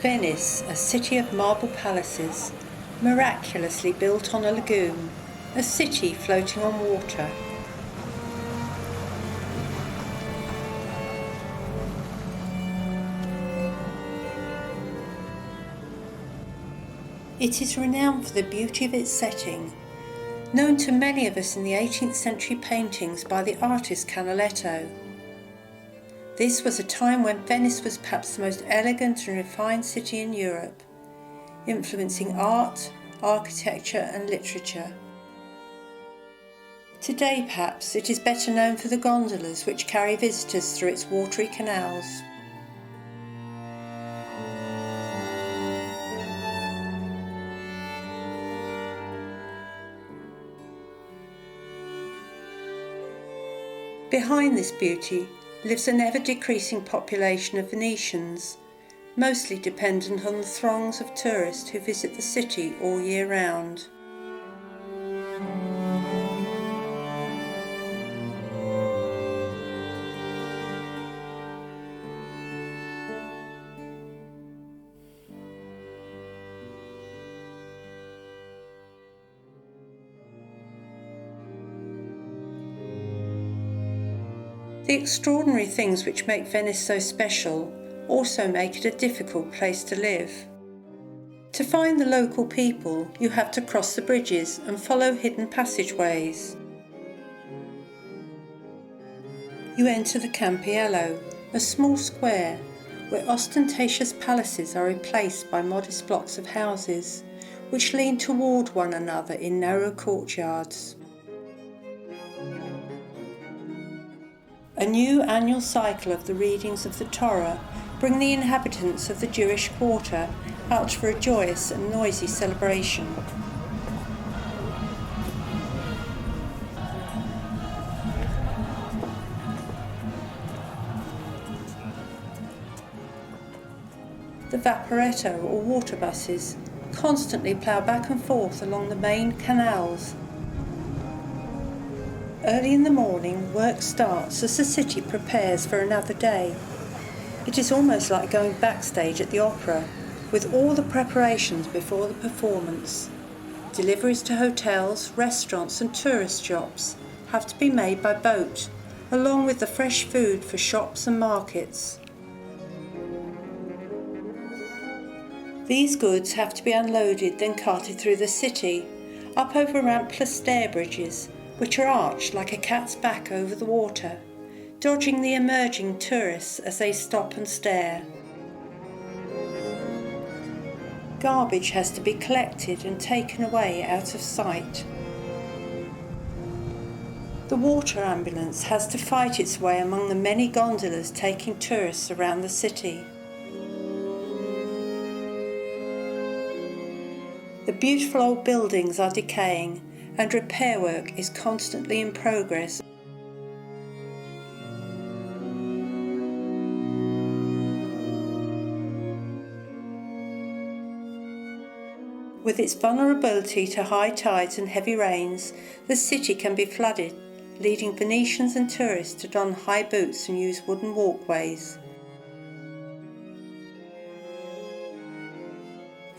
Venice, a city of marble palaces, miraculously built on a lagoon, a city floating on water. It is renowned for the beauty of its setting, known to many of us in the 18th century paintings by the artist Canaletto. This was a time when Venice was perhaps the most elegant and refined city in Europe, influencing art, architecture and literature. Today perhaps it is better known for the gondolas which carry visitors through its watery canals. Behind this beauty lives an ever-decreasing population of Venetians, mostly dependent on the throngs of tourists who visit the city all year round. The extraordinary things which make Venice so special also make it a difficult place to live. To find the local people, you have to cross the bridges and follow hidden passageways. You enter the Campiello, a small square where ostentatious palaces are replaced by modest blocks of houses, which lean toward one another in narrow courtyards. A new annual cycle of the readings of the Torah bring the inhabitants of the Jewish quarter out for a joyous and noisy celebration. The vaporetto or water buses constantly plough back and forth along the main canals. Early in the morning, work starts as the city prepares for another day. It is almost like going backstage at the opera, with all the preparations before the performance. Deliveries to hotels, restaurants and tourist shops have to be made by boat, along with the fresh food for shops and markets. These goods have to be unloaded, then carted through the city, up over rampless stair bridges, which are arched like a cat's back over the water, dodging the emerging tourists as they stop and stare. Garbage has to be collected and taken away out of sight. The water ambulance has to fight its way among the many gondolas taking tourists around the city. The beautiful old buildings are decaying, and repair work is constantly in progress. With its vulnerability to high tides and heavy rains, the city can be flooded, leading Venetians and tourists to don high boots and use wooden walkways.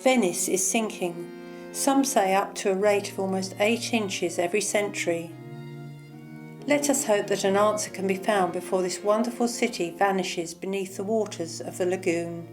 Venice is sinking. Some say up to a rate of almost 8 inches every century. Let us hope that an answer can be found before this wonderful city vanishes beneath the waters of the lagoon.